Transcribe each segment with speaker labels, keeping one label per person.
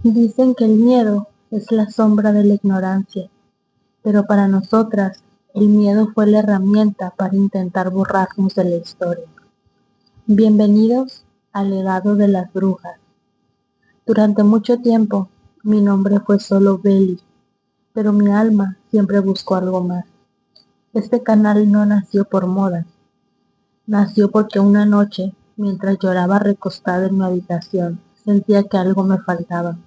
Speaker 1: Dicen que el miedo es la sombra de la ignorancia, pero para nosotras el miedo fue la herramienta para intentar borrarnos de la historia. Bienvenidos al legado de las brujas. Durante mucho tiempo mi nombre fue solo Belly, pero mi alma siempre buscó algo más. Este canal no nació por moda, nació porque una noche, mientras lloraba recostada en mi habitación, sentía que algo me faltaba,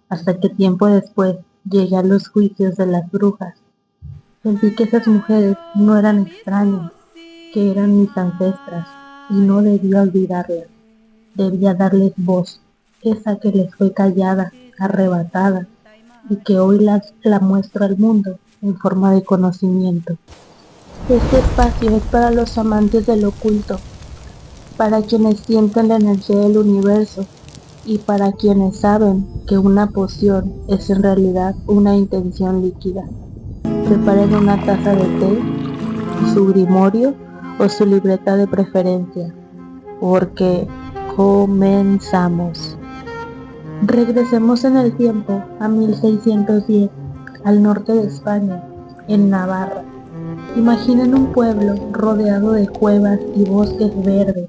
Speaker 1: hasta que tiempo después llegué a los juicios de las brujas. Sentí que esas mujeres no eran extrañas, que eran mis ancestras, y no debía olvidarlas. Debía darles voz, esa que les fue callada, arrebatada, y que hoy la muestro al mundo en forma de conocimiento. Este espacio es para los amantes del oculto, para quienes sienten la energía del universo y para quienes saben que una poción es en realidad una intención líquida. Preparen una taza de té, su grimorio o su libreta de preferencia, porque comenzamos. Regresemos en el tiempo a 1610, al norte de España, en Navarra. Imaginen un pueblo rodeado de cuevas y bosques verdes.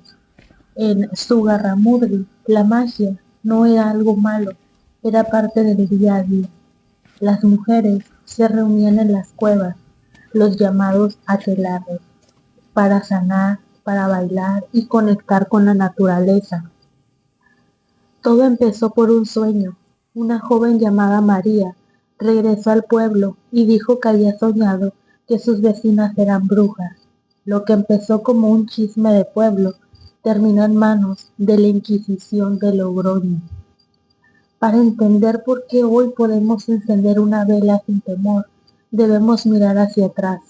Speaker 1: En Zugarramurdi, la magia no era algo malo, era parte del día a día. Las mujeres se reunían en las cuevas, los llamados aquelarres, para sanar, para bailar y conectar con la naturaleza. Todo empezó por un sueño. Una joven llamada María regresó al pueblo y dijo que había soñado que sus vecinas eran brujas. Lo que empezó como un chisme de pueblo terminó en manos de la Inquisición de Logroño. Para entender por qué hoy podemos encender una vela sin temor, debemos mirar hacia atrás,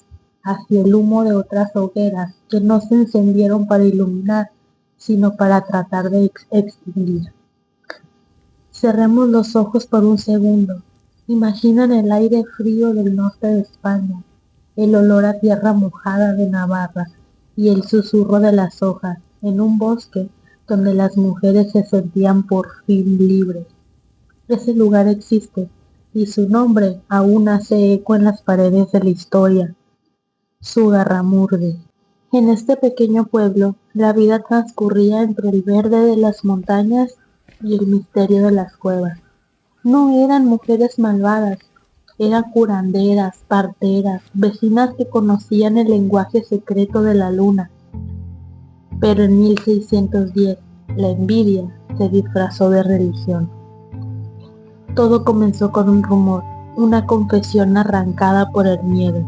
Speaker 1: hacia el humo de otras hogueras que no se encendieron para iluminar, sino para tratar de extinguir. Cerremos los ojos por un segundo. Imaginen el aire frío del norte de España, el olor a tierra mojada de Navarra y el susurro de las hojas en un bosque donde las mujeres se sentían por fin libres. Ese lugar existe y su nombre aún hace eco en las paredes de la historia. Zugarramurdi. En este pequeño pueblo, la vida transcurría entre el verde de las montañas y el misterio de las cuevas. No eran mujeres malvadas, eran curanderas, parteras, vecinas que conocían el lenguaje secreto de la luna. Pero en 1610, la envidia se disfrazó de religión. Todo comenzó con un rumor, una confesión arrancada por el miedo.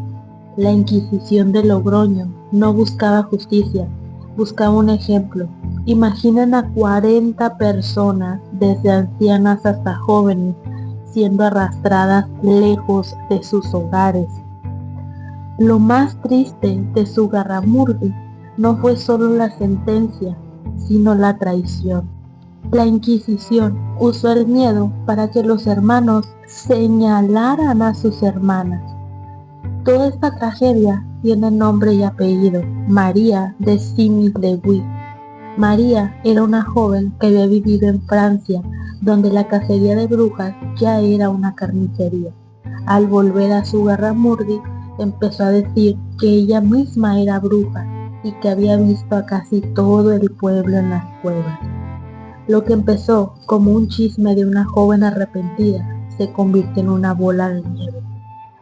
Speaker 1: La Inquisición de Logroño no buscaba justicia, buscaba un ejemplo. Imaginen a 40 personas, desde ancianas hasta jóvenes, siendo arrastradas lejos de sus hogares. Lo más triste de Zugarramurdi no fue solo la sentencia, sino la traición. La Inquisición usó el miedo para que los hermanos señalaran a sus hermanas. Toda esta tragedia tiene nombre y apellido: María de Simildebuy. María era una joven que había vivido en Francia, donde la cacería de brujas ya era una carnicería. Al volver a Zugarramurdi, empezó a decir que ella misma era bruja y que había visto a casi todo el pueblo en las cuevas. Lo que empezó como un chisme de una joven arrepentida se convirtió en una bola de nieve.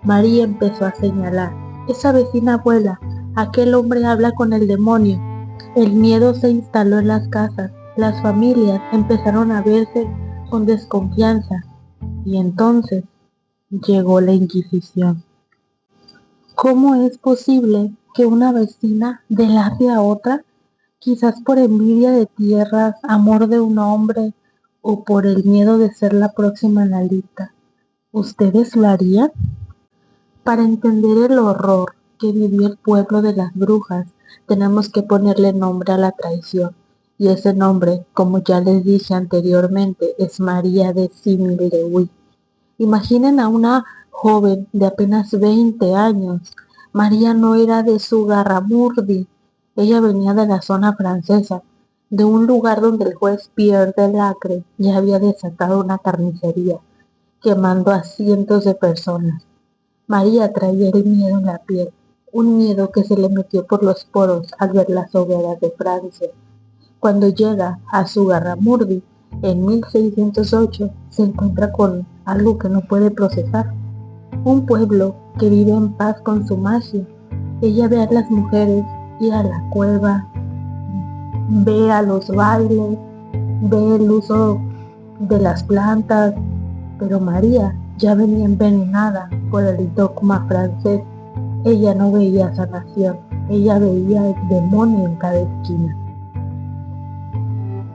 Speaker 1: María empezó a señalar: esa vecina abuela, aquel hombre habla con el demonio. El miedo se instaló en las casas, las familias empezaron a verse con desconfianza y entonces llegó la Inquisición. ¿Cómo es posible que una vecina delate a otra? Quizás por envidia de tierras, amor de un hombre o por el miedo de ser la próxima en la lista. ¿Ustedes lo harían? Para entender el horror que vivió el pueblo de las brujas, tenemos que ponerle nombre a la traición. Y ese nombre, como ya les dije anteriormente, es María de Simildebuy. Imaginen a una joven de apenas 20 años. María no era de Zugarramurdi, ella venía de la zona francesa. de un lugar donde el juez Pierre Delacre ya había desatado una carnicería, quemando a cientos de personas. María traía el miedo en la piel, un miedo que se le metió por los poros al ver las hogueras de Francia. Cuando llega a Zugarramurdi en 1608, se encuentra con algo que no puede procesar. Un pueblo que vive en paz con su magia. Ella ve a las mujeres ir a la cueva, ve a los bailes, ve el uso de las plantas, pero María ya venía envenenada por el dogma francés. Ella no veía sanación, ella veía el demonio en cada esquina.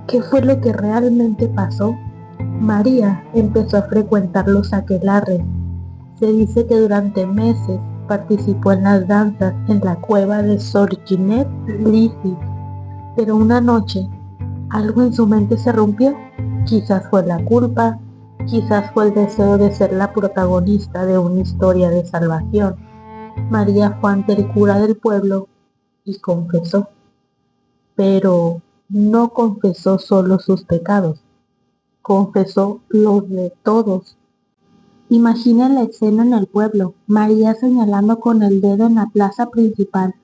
Speaker 1: ¿Qué fue lo que realmente pasó? María empezó a frecuentar los aquelarres. Se dice que durante meses participó en las danzas en la cueva de Sorginet-Lisi, pero una noche algo en su mente se rompió. Quizás fue la culpa, quizás fue el deseo de ser la protagonista de una historia de salvación. María fue ante el cura del pueblo y confesó, pero no confesó solo sus pecados, confesó los de todos. Imagina la escena en el pueblo, María señalando con el dedo en la plaza principal.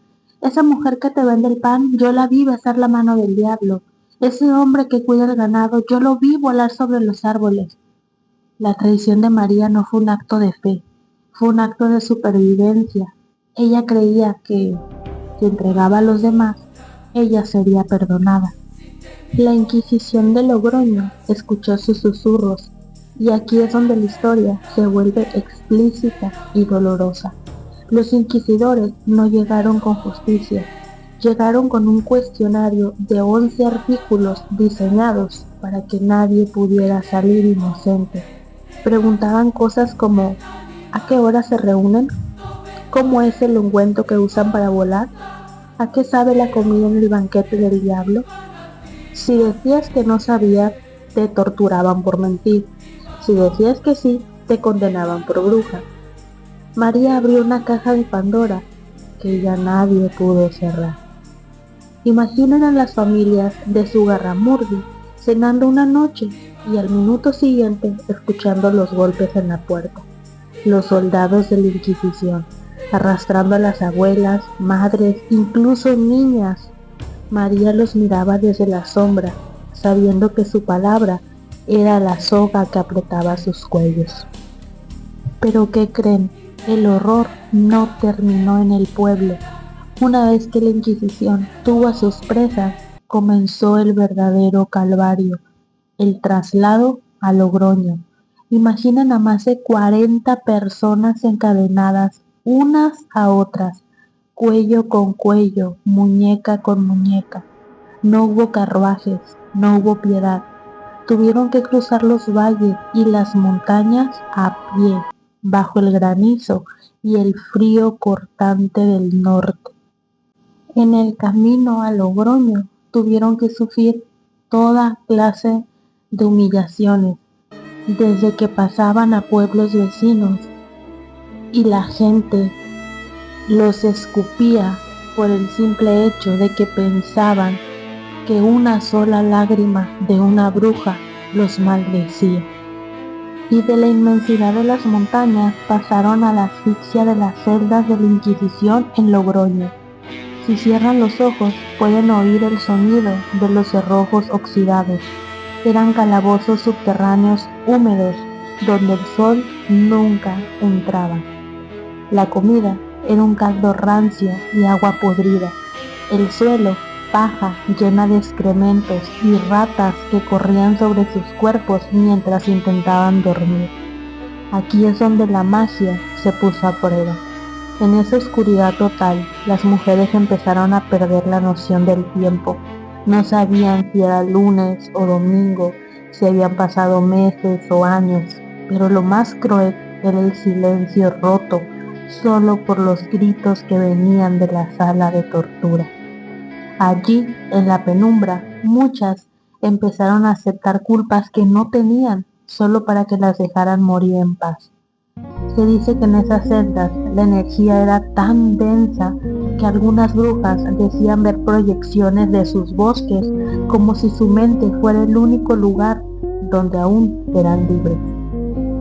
Speaker 1: Esa mujer que te vende el pan, yo la vi besar la mano del diablo. Ese hombre que cuida el ganado, yo lo vi volar sobre los árboles. La traición de María no fue un acto de fe, fue un acto de supervivencia. Ella creía que si entregaba a los demás, ella sería perdonada. La Inquisición de Logroño escuchó sus susurros, y aquí es donde la historia se vuelve explícita y dolorosa. Los inquisidores no llegaron con justicia, llegaron con un cuestionario de 11 artículos diseñados para que nadie pudiera salir inocente. Preguntaban cosas como: ¿a qué hora se reúnen? ¿Cómo es el ungüento que usan para volar? ¿A qué sabe la comida en el banquete del diablo? Si decías que no sabías, te torturaban por mentir. Si decías que sí, te condenaban por bruja. María abrió una caja de Pandora que ya nadie pudo cerrar. Imaginen a las familias de Zugarramurdi cenando una noche y al minuto siguiente escuchando los golpes en la puerta. Los soldados de la Inquisición, arrastrando a las abuelas, madres, incluso niñas. María los miraba desde la sombra, sabiendo que su palabra era la soga que apretaba sus cuellos. Pero ¿qué creen? El horror no terminó en el pueblo. Una vez que la Inquisición tuvo a sus presas, comenzó el verdadero calvario, el traslado a Logroño. Imaginen a más de 40 personas encadenadas unas a otras, cuello con cuello, muñeca con muñeca. No hubo carruajes, no hubo piedad. Tuvieron que cruzar los valles y las montañas a pie, bajo el granizo y el frío cortante del norte. En el camino a Logroño tuvieron que sufrir toda clase de humillaciones, desde que pasaban a pueblos vecinos y la gente los escupía por el simple hecho de que pensaban que una sola lágrima de una bruja los maldecía. Y de la inmensidad de las montañas pasaron a la asfixia de las celdas de la Inquisición en Logroño. Si cierran los ojos pueden oír el sonido de los cerrojos oxidados. Eran calabozos subterráneos húmedos donde el sol nunca entraba. La comida era un caldo rancio y agua podrida. El suelo, paja llena de excrementos y ratas que corrían sobre sus cuerpos mientras intentaban dormir. Aquí es donde la magia se puso a prueba. En esa oscuridad total, las mujeres empezaron a perder la noción del tiempo. No sabían si era lunes o domingo, si habían pasado meses o años, pero lo más cruel era el silencio roto solo por los gritos que venían de la sala de tortura. Allí, en la penumbra, muchas empezaron a aceptar culpas que no tenían, solo para que las dejaran morir en paz. Se dice que en esas celdas la energía era tan densa que algunas brujas decían ver proyecciones de sus bosques como si su mente fuera el único lugar donde aún eran libres.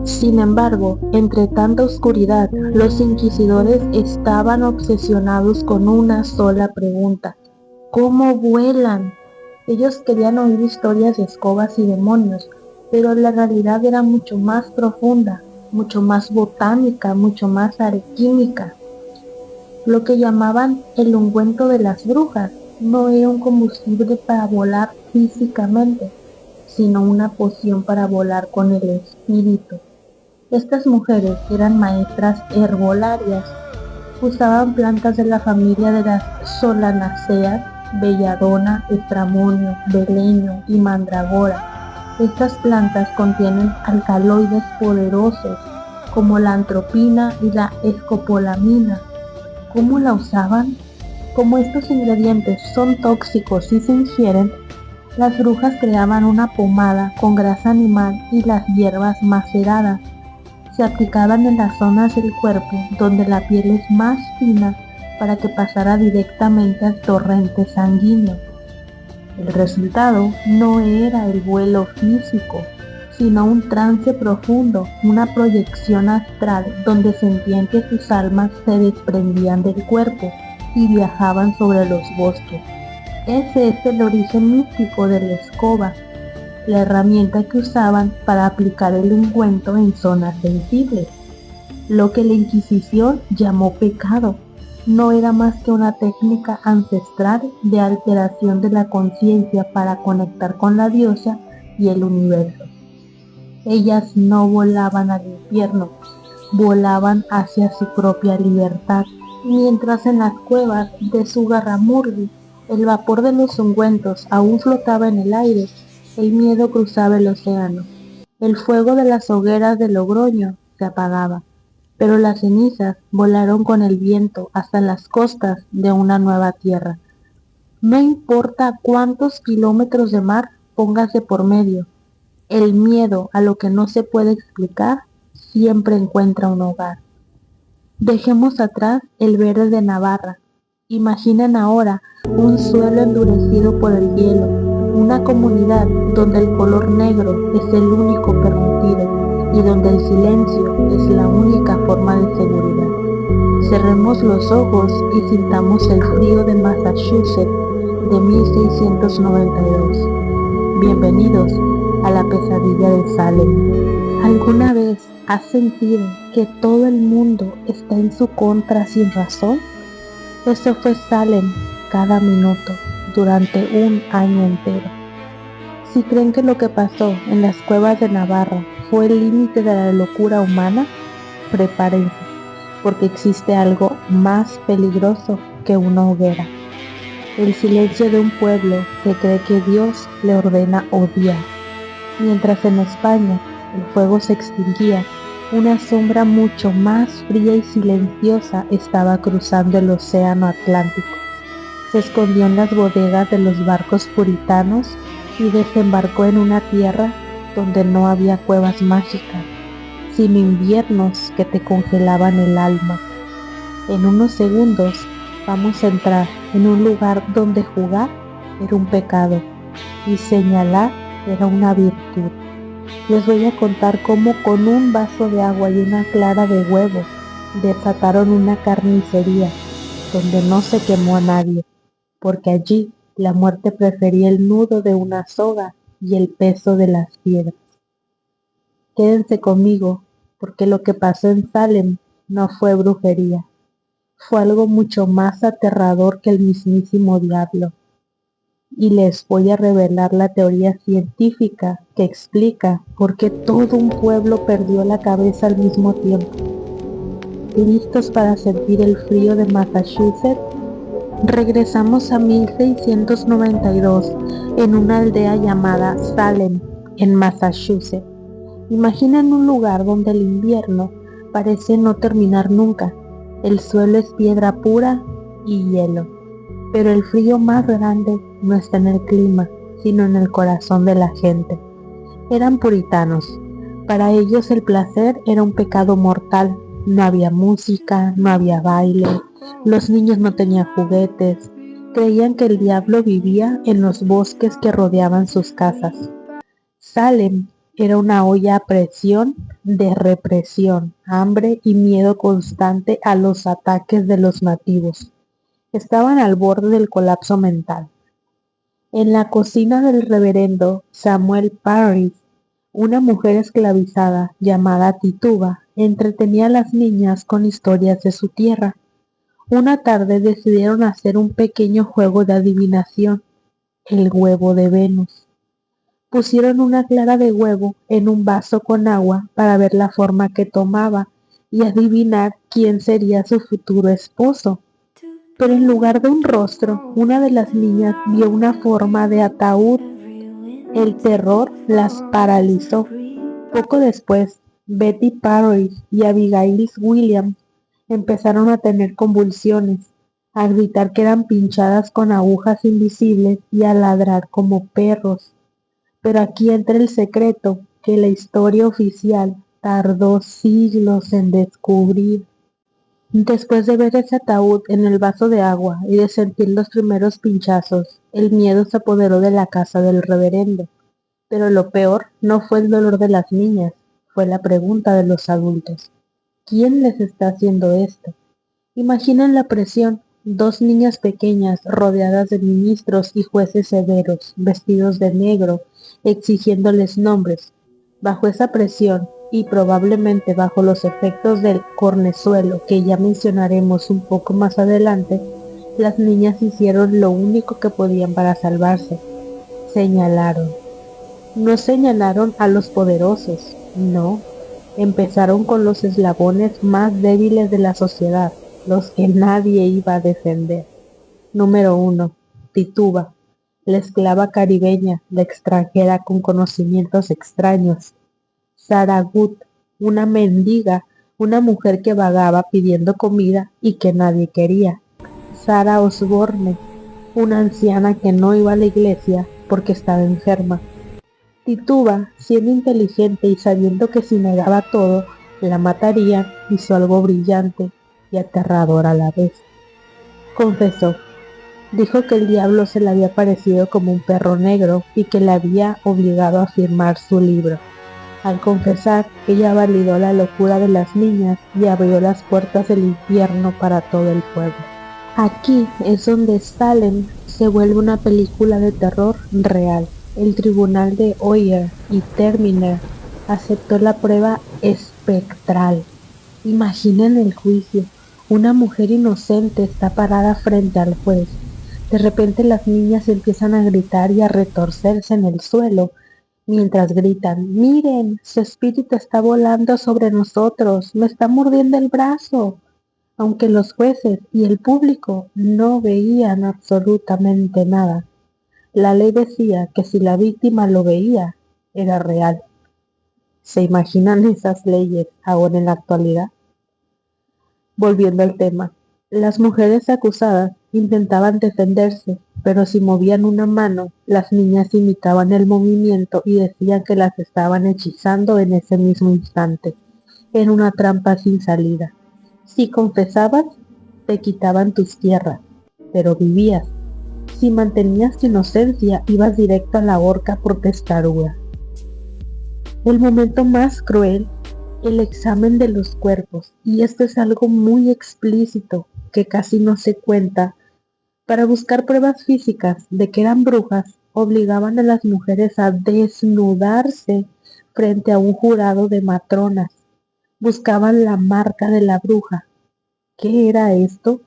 Speaker 1: Sin embargo, entre tanta oscuridad, los inquisidores estaban obsesionados con una sola pregunta: ¿cómo vuelan? Ellos querían oír historias de escobas y demonios, pero la realidad era mucho más profunda, mucho más botánica, mucho más alquímica. Lo que llamaban el ungüento de las brujas no era un combustible para volar físicamente, sino una poción para volar con el espíritu. Estas mujeres eran maestras herbolarias. Usaban plantas de la familia de las solanaceas, belladona, estramonio, beleño y mandragora. Estas plantas contienen alcaloides poderosos como la atropina y la escopolamina. ¿Cómo la usaban? Como estos ingredientes son tóxicos y se ingieren, las brujas creaban una pomada con grasa animal y las hierbas maceradas. Se aplicaban en las zonas del cuerpo donde la piel es más fina para que pasara directamente al torrente sanguíneo. El resultado no era el vuelo físico, sino un trance profundo, una proyección astral donde sentían que sus almas se desprendían del cuerpo y viajaban sobre los bosques. Ese es el origen místico de la escoba, la herramienta que usaban para aplicar el ungüento en zonas sensibles. Lo que la Inquisición llamó pecado no era más que una técnica ancestral de alteración de la conciencia para conectar con la diosa y el universo. Ellas no volaban al infierno, volaban hacia su propia libertad, mientras en las cuevas de Zugarramurdi el vapor de los ungüentos aún flotaba en el aire. El miedo cruzaba el océano. El fuego de las hogueras de Logroño se apagaba, pero las cenizas volaron con el viento hasta las costas de una nueva tierra. No importa cuántos kilómetros de mar pongas de por medio, el miedo a lo que no se puede explicar siempre encuentra un hogar. Dejemos atrás el verde de Navarra. Imaginen ahora un suelo endurecido por el hielo, una comunidad donde el color negro es el único permitido y donde el silencio es la única forma de seguridad. Cerremos los ojos y sintamos el frío de Massachusetts de 1692. Bienvenidos a la pesadilla de Salem. ¿Alguna vez has sentido que todo el mundo está en su contra sin razón? Eso fue Salem cada minuto durante un año entero. Si creen que lo que pasó en las cuevas de Navarra fue el límite de la locura humana, prepárense, porque existe algo más peligroso que una hoguera: el silencio de un pueblo que cree que Dios le ordena odiar. Mientras en España el fuego se extinguía, una sombra mucho más fría y silenciosa estaba cruzando el océano Atlántico. Se escondió en las bodegas de los barcos puritanos y desembarcó en una tierra donde no había cuevas mágicas, sino inviernos que te congelaban el alma. En unos segundos vamos a entrar en un lugar donde jugar era un pecado y señalar era una virtud. Les voy a contar cómo con un vaso de agua y una clara de huevo desataron una carnicería donde no se quemó a nadie, porque allí la muerte prefería el nudo de una soga y el peso de las piedras. Quédense conmigo, porque lo que pasó en Salem no fue brujería, fue algo mucho más aterrador que el mismísimo diablo. Y les voy a revelar la teoría científica que explica por qué todo un pueblo perdió la cabeza al mismo tiempo. ¿Listos para sentir el frío de Massachusetts? Regresamos a 1692 en una aldea llamada Salem, en Massachusetts. Imaginen un lugar donde el invierno parece no terminar nunca. El suelo es piedra pura y hielo. Pero el frío más grande no está en el clima, sino en el corazón de la gente. Eran puritanos. Para ellos el placer era un pecado mortal. No había música, no había baile, los niños no tenían juguetes. Creían que el diablo vivía en los bosques que rodeaban sus casas. Salem era una olla a presión de represión, hambre y miedo constante a los ataques de los nativos. Estaban al borde del colapso mental. En la cocina del reverendo Samuel Parris, una mujer esclavizada llamada Tituba entretenía a las niñas con historias de su tierra. Una tarde decidieron hacer un pequeño juego de adivinación, el huevo de Venus. Pusieron una clara de huevo en un vaso con agua para ver la forma que tomaba y adivinar quién sería su futuro esposo. Pero en lugar de un rostro, una de las niñas vio una forma de ataúd. El terror las paralizó. Poco después, Betty Parris y Abigail Williams empezaron a tener convulsiones, a gritar que eran pinchadas con agujas invisibles y a ladrar como perros. Pero aquí entra el secreto que la historia oficial tardó siglos en descubrir. Después de ver ese ataúd en el vaso de agua y de sentir los primeros pinchazos, el miedo se apoderó de la casa del reverendo. Pero lo peor no fue el dolor de las niñas, fue la pregunta de los adultos. ¿Quién les está haciendo esto? Imaginen la presión, dos niñas pequeñas rodeadas de ministros y jueces severos, vestidos de negro, exigiéndoles nombres. Bajo esa presión, y probablemente bajo los efectos del cornezuelo que ya mencionaremos un poco más adelante, las niñas hicieron lo único que podían para salvarse. Señalaron. No señalaron a los poderosos, no. Empezaron con los eslabones más débiles de la sociedad, los que nadie iba a defender. Número 1. Tituba, la esclava caribeña, la extranjera con conocimientos extraños. Sarah Good, una mendiga, una mujer que vagaba pidiendo comida y que nadie quería. Sarah Osborne, una anciana que no iba a la iglesia porque estaba enferma. Tituba, siendo inteligente y sabiendo que si negaba todo, la matarían, hizo algo brillante y aterrador a la vez. Confesó. Dijo que el diablo se le había aparecido como un perro negro y que le había obligado a firmar su libro. Al confesar, ella validó la locura de las niñas y abrió las puertas del infierno para todo el pueblo. Aquí es donde Salem se vuelve una película de terror real. El tribunal de Oyer y Terminer aceptó la prueba espectral. Imaginen el juicio. Una mujer inocente está parada frente al juez. De repente las niñas empiezan a gritar y a retorcerse en el suelo, mientras gritan, miren, su espíritu está volando sobre nosotros, me está mordiendo el brazo. Aunque los jueces y el público no veían absolutamente nada. La ley decía que si la víctima lo veía, era real. ¿Se imaginan esas leyes ahora en la actualidad? Volviendo al tema, las mujeres acusadas intentaban defenderse, pero si movían una mano, las niñas imitaban el movimiento y decían que las estaban hechizando en ese mismo instante. Era una trampa sin salida. Si confesabas, te quitaban tus tierras, pero vivías. Si mantenías tu inocencia, ibas directo a la horca por testaruda. El momento más cruel, el examen de los cuerpos, y esto es algo muy explícito que casi no se cuenta. Para buscar pruebas físicas de que eran brujas, obligaban a las mujeres a desnudarse frente a un jurado de matronas. Buscaban la marca de la bruja. ¿Qué era esto?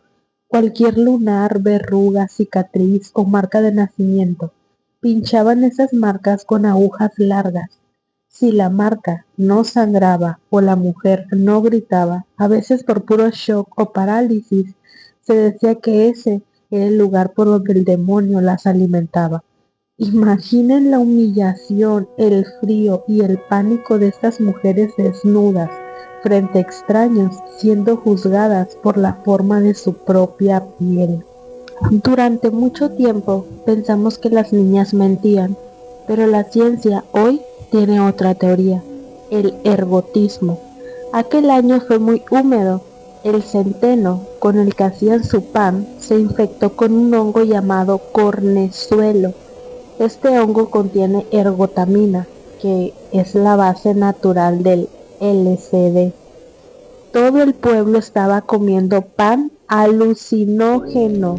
Speaker 1: Cualquier lunar, verruga, cicatriz o marca de nacimiento. Pinchaban esas marcas con agujas largas. Si la marca no sangraba o la mujer no gritaba, a veces por puro shock o parálisis, se decía que ese era el lugar por donde el demonio las alimentaba. Imaginen la humillación, el frío y el pánico de estas mujeres desnudas frente a extraños, siendo juzgadas por la forma de su propia piel. Durante mucho tiempo pensamos que las niñas mentían, pero la ciencia hoy tiene otra teoría, el ergotismo. Aquel año fue muy húmedo, El centeno con el que hacían su pan se infectó con un hongo llamado cornezuelo. Este hongo contiene ergotamina, que es la base natural del LSD. Todo el pueblo estaba comiendo pan alucinógeno.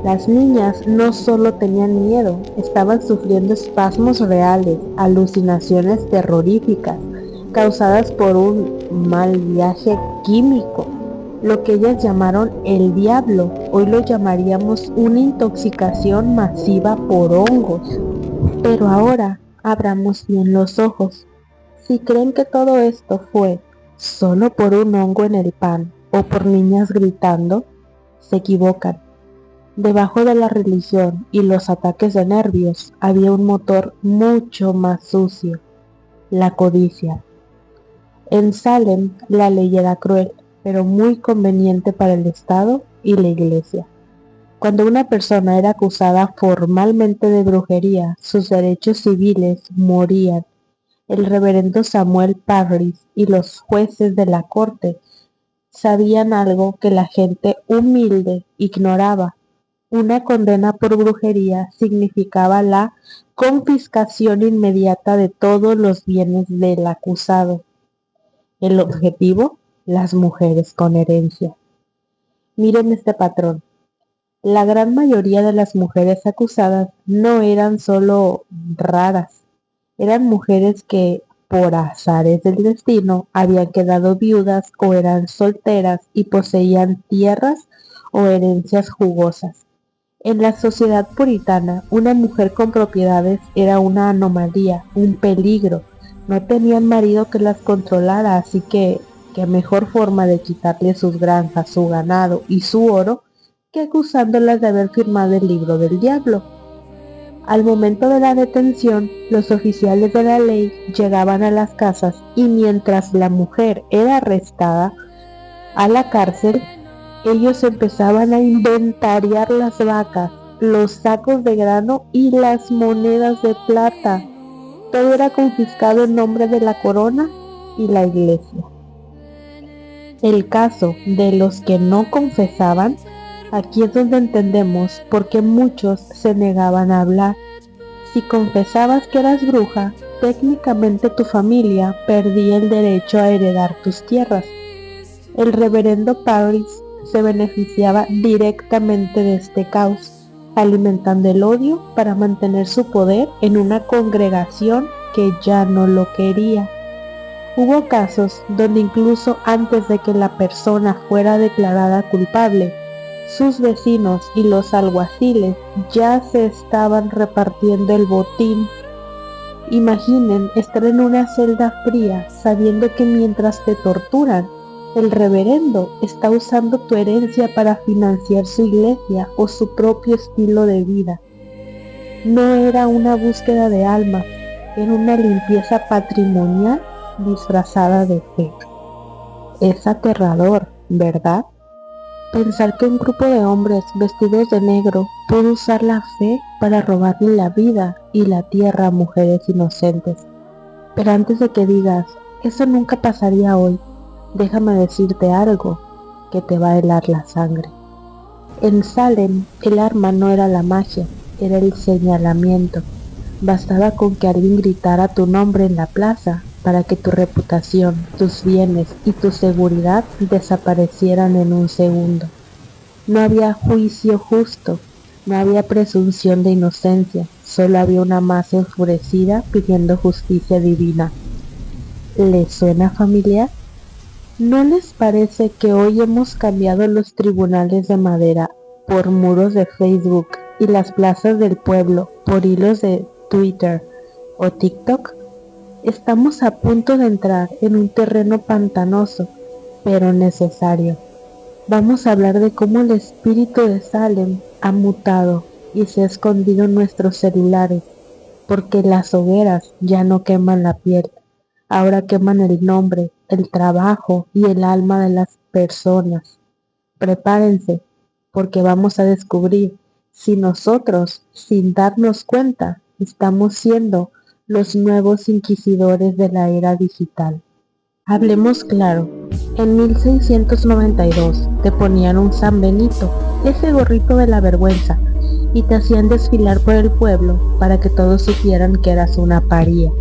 Speaker 1: Las niñas no solo tenían miedo, estaban sufriendo espasmos reales, alucinaciones terroríficas, causadas por un mal viaje químico, lo que ellas llamaron el diablo. Hoy lo llamaríamos una intoxicación masiva por hongos. Pero ahora abramos bien los ojos. Si creen que todo esto fue solo por un hongo en el pan o por niñas gritando, se equivocan. Debajo de la religión y los ataques de nervios había un motor mucho más sucio: la codicia. En Salem la ley era cruel, pero muy conveniente para el Estado y la Iglesia. Cuando una persona era acusada formalmente de brujería, sus derechos civiles morían. El reverendo Samuel Parris y los jueces de la corte sabían algo que la gente humilde ignoraba: una condena por brujería significaba la confiscación inmediata de todos los bienes del acusado. El objetivo: las mujeres con herencia. Miren este patrón. La gran mayoría de las mujeres acusadas no eran solo raras, eran mujeres que, por azares del destino, habían quedado viudas o eran solteras y poseían tierras o herencias jugosas. En la sociedad puritana, una mujer con propiedades era una anomalía, un peligro. No tenían marido que las controlara, así que qué mejor forma de quitarle sus granjas, su ganado y su oro que acusándolas de haber firmado el libro del diablo. Al momento de la detención, los oficiales de la ley llegaban a las casas y mientras la mujer era arrestada a la cárcel, ellos empezaban a inventariar las vacas, los sacos de grano y las monedas de plata. Todo era confiscado en nombre de la corona y la iglesia. El caso de los que no confesaban, aquí es donde entendemos por qué muchos se negaban a hablar. Si confesabas que eras bruja, técnicamente tu familia perdía el derecho a heredar tus tierras. El reverendo Parris se beneficiaba directamente de este caos, alimentando el odio para mantener su poder en una congregación que ya no lo quería. Hubo casos donde incluso antes de que la persona fuera declarada culpable, sus vecinos y los alguaciles ya se estaban repartiendo el botín. Imaginen estar en una celda fría sabiendo que mientras te torturan, el reverendo está usando tu herencia para financiar su iglesia o su propio estilo de vida. No era una búsqueda de alma, era una limpieza patrimonial disfrazada de fe. Es aterrador, ¿verdad? Pensar que un grupo de hombres vestidos de negro pudo usar la fe para robarle la vida y la tierra a mujeres inocentes. Pero antes de que digas, eso nunca pasaría hoy, déjame decirte algo que te va a helar la sangre. En Salem, el arma no era la magia, era el señalamiento. Bastaba con que alguien gritara tu nombre en la plaza para que tu reputación, tus bienes y tu seguridad desaparecieran en un segundo. No había juicio justo, no había presunción de inocencia, solo había una masa enfurecida pidiendo justicia divina. ¿Les suena familiar? ¿No les parece que hoy hemos cambiado los tribunales de madera por muros de Facebook y las plazas del pueblo por hilos de Twitter o TikTok? Estamos a punto de entrar en un terreno pantanoso, pero necesario. Vamos a hablar de cómo el espíritu de Salem ha mutado y se ha escondido en nuestros celulares, porque las hogueras ya no queman la piel, ahora queman el nombre, el trabajo y el alma de las personas. Prepárense, porque vamos a descubrir si nosotros, sin darnos cuenta, estamos siendo los nuevos inquisidores de la era digital. Hablemos claro. En 1692 te ponían un San Benito, ese gorrito de la vergüenza, y te hacían desfilar por el pueblo para que todos supieran que eras una paria.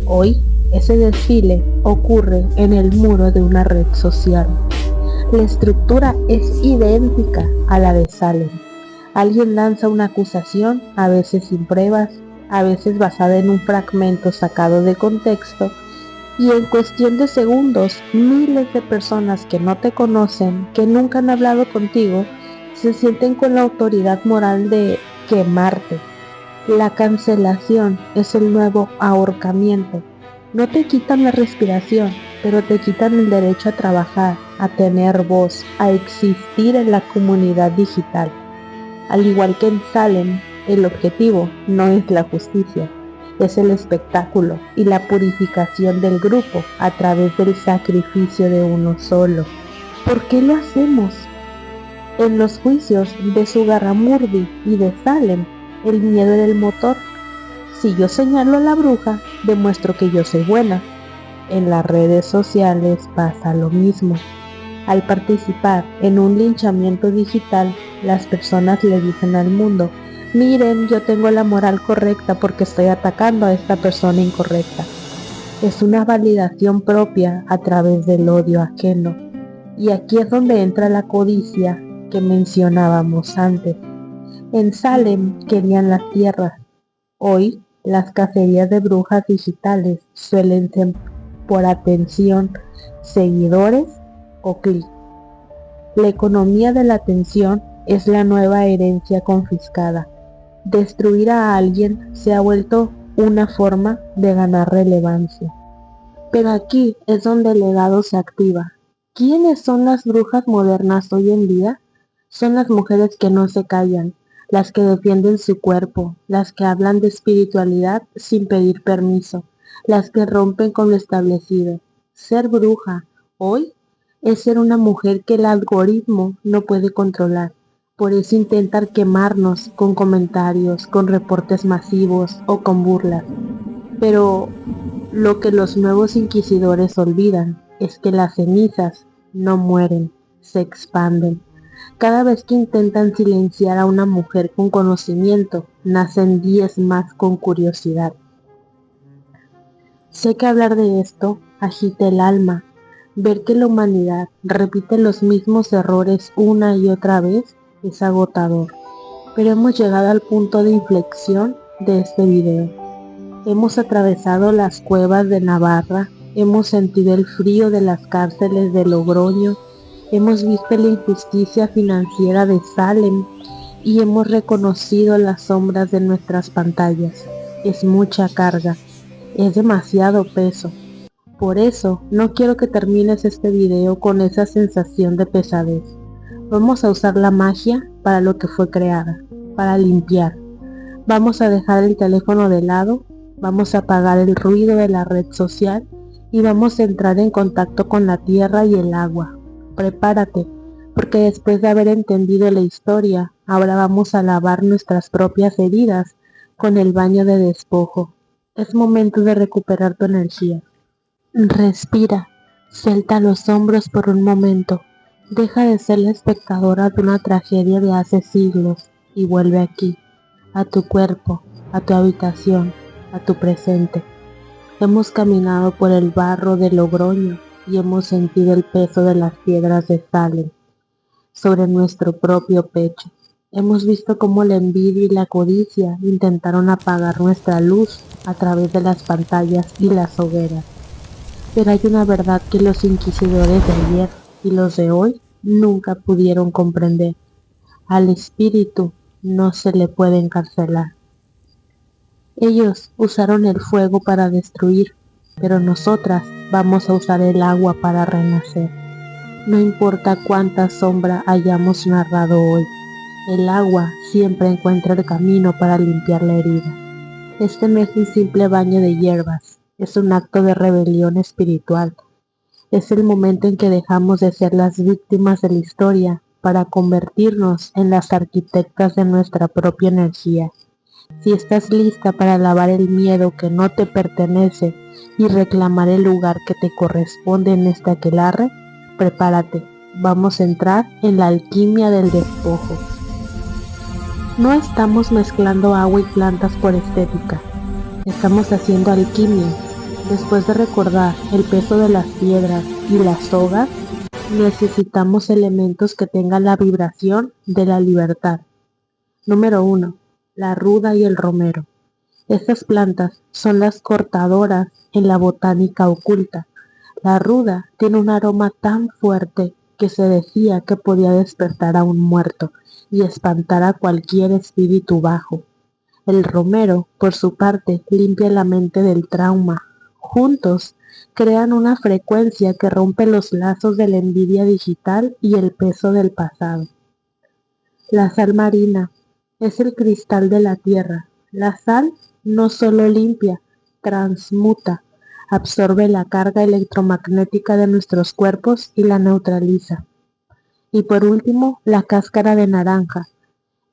Speaker 1: Hoy, ese desfile ocurre en el muro de una red social. La estructura es idéntica a la de Salem. Alguien lanza una acusación, a veces sin pruebas, a veces basada en un fragmento sacado de contexto, y en cuestión de segundos, miles de personas que no te conocen, que nunca han hablado contigo, se sienten con la autoridad moral de quemarte. La cancelación es el nuevo ahorcamiento. No te quitan la respiración, pero te quitan el derecho a trabajar, a tener voz, a existir en la comunidad digital. Al igual que en Salem, el objetivo no es la justicia, es el espectáculo y la purificación del grupo a través del sacrificio de uno solo. ¿Por qué lo hacemos? En los juicios de Zugarramurdi y de Salem, el miedo era el motor. Si yo señalo a la bruja, demuestro que yo soy buena. En las redes sociales pasa lo mismo. Al participar en un linchamiento digital, las personas le dicen al mundo: miren, yo tengo la moral correcta porque estoy atacando a esta persona incorrecta. Es una validación propia a través del odio ajeno. Y aquí es donde entra la codicia que mencionábamos antes. En Salem querían las tierras. Hoy, las cacerías de brujas digitales suelen ser por atención, seguidores o clic. La economía de la atención es la nueva herencia confiscada. Destruir a alguien se ha vuelto una forma de ganar relevancia. Pero aquí es donde el legado se activa. ¿Quiénes son las brujas modernas hoy en día? Son las mujeres que no se callan, las que defienden su cuerpo, las que hablan de espiritualidad sin pedir permiso, las que rompen con lo establecido. Ser bruja hoy es ser una mujer que el algoritmo no puede controlar. Por eso intentar quemarnos con comentarios, con reportes masivos o con burlas. Pero lo que los nuevos inquisidores olvidan es que las cenizas no mueren, se expanden. Cada vez que intentan silenciar a una mujer con conocimiento, nacen 10 más con curiosidad. Sé que hablar de esto agita el alma. Ver que la humanidad repite los mismos errores una y otra vez es agotador. Pero hemos llegado al punto de inflexión de este video. Hemos atravesado las cuevas de Navarra, hemos sentido el frío de las cárceles de Logroño, hemos visto la injusticia financiera de Salem y hemos reconocido las sombras de nuestras pantallas. Es mucha carga, es demasiado peso. Por eso no quiero que termines este video con esa sensación de pesadez. Vamos a usar la magia para lo que fue creada, para limpiar. Vamos a dejar el teléfono de lado, vamos a apagar el ruido de la red social y vamos a entrar en contacto con la tierra y el agua. Prepárate, porque después de haber entendido la historia, ahora vamos a lavar nuestras propias heridas con el baño de despojo. Es momento de recuperar tu energía. Respira, suelta los hombros por un momento, deja de ser la espectadora de una tragedia de hace siglos y vuelve aquí, a tu cuerpo, a tu habitación, a tu presente. Hemos caminado por el barro de Logroño y hemos sentido el peso de las piedras de Salem sobre nuestro propio pecho. Hemos visto cómo la envidia y la codicia intentaron apagar nuestra luz a través de las pantallas y las hogueras. Pero hay una verdad que los inquisidores de ayer y los de hoy nunca pudieron comprender. Al espíritu no se le puede encarcelar. Ellos usaron el fuego para destruir, pero nosotras vamos a usar el agua para renacer. No importa cuánta sombra hayamos narrado hoy, el agua siempre encuentra el camino para limpiar la herida. Este no es un simple baño de hierbas, es un acto de rebelión espiritual. Es el momento en que dejamos de ser las víctimas de la historia para convertirnos en las arquitectas de nuestra propia energía. Si estás lista para lavar el miedo que no te pertenece y reclamar el lugar que te corresponde en este aquelarre, prepárate, vamos a entrar en la alquimia del despojo. No estamos mezclando agua y plantas por estética, estamos haciendo alquimia. Después de recordar el peso de las piedras y las sogas, necesitamos elementos que tengan la vibración de la libertad. Número 1. La ruda y el romero. Estas plantas son las cortadoras en la botánica oculta. La ruda tiene un aroma tan fuerte que se decía que podía despertar a un muerto y espantar a cualquier espíritu bajo. El romero, por su parte, limpia la mente del trauma. Juntos, crean una frecuencia que rompe los lazos de la envidia digital y el peso del pasado. La sal marina es el cristal de la tierra. La sal no solo limpia, transmuta, absorbe la carga electromagnética de nuestros cuerpos y la neutraliza. Y por último, la cáscara de naranja.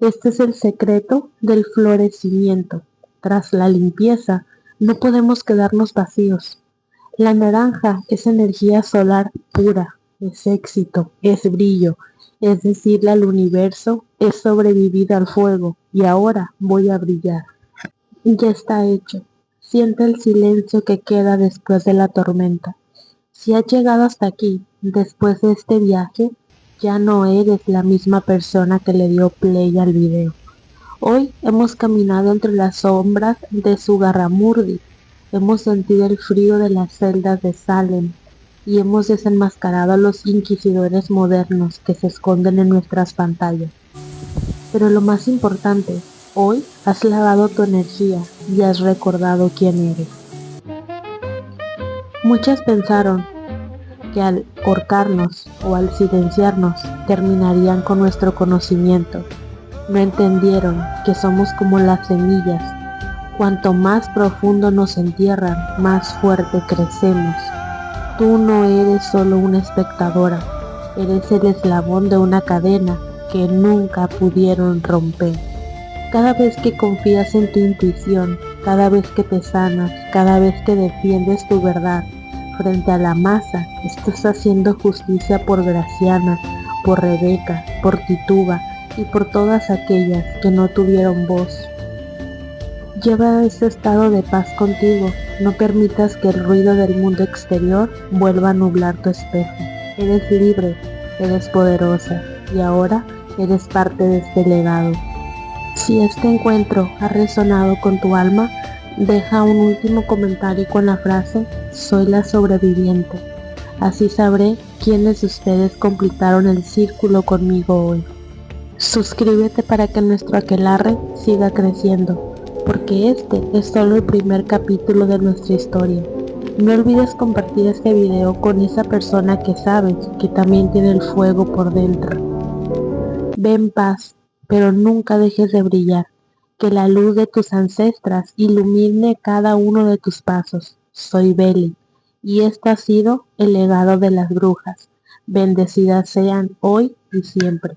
Speaker 1: Este es el secreto del florecimiento. Tras la limpieza, no podemos quedarnos vacíos. La naranja es energía solar pura, es éxito, es brillo, es decirle al universo, he sobrevivido al fuego y ahora voy a brillar. Ya está hecho. Siente el silencio que queda después de la tormenta. Si has llegado hasta aquí, después de este viaje, ya no eres la misma persona que le dio play al video. Hoy hemos caminado entre las sombras de Zugarramurdi, hemos sentido el frío de las celdas de Salem y hemos desenmascarado a los inquisidores modernos que se esconden en nuestras pantallas. Pero lo más importante, hoy has lavado tu energía y has recordado quién eres. Muchas pensaron que al cortarnos o al silenciarnos terminarían con nuestro conocimiento. No entendieron que somos como las semillas. Cuanto más profundo nos entierran, más fuerte crecemos. Tú no eres solo una espectadora, eres el eslabón de una cadena que nunca pudieron romper. Cada vez que confías en tu intuición, cada vez que te sanas, cada vez que defiendes tu verdad frente a la masa, estás haciendo justicia por Graciana, por Rebeca, por Tituba y por todas aquellas que no tuvieron voz. Lleva ese estado de paz contigo, no permitas que el ruido del mundo exterior vuelva a nublar tu espejo. Eres libre, eres poderosa y ahora eres parte de este legado. Si este encuentro ha resonado con tu alma, deja un último comentario con la frase "Soy la sobreviviente". Así sabré quiénes de ustedes completaron el círculo conmigo hoy. Suscríbete para que nuestro aquelarre siga creciendo, porque este es solo el primer capítulo de nuestra historia. No olvides compartir este video con esa persona que sabes que también tiene el fuego por dentro. Ve en paz, pero nunca dejes de brillar. Que la luz de tus ancestras ilumine cada uno de tus pasos. Soy Beli, y este ha sido el legado de las brujas. Bendecidas sean hoy y siempre.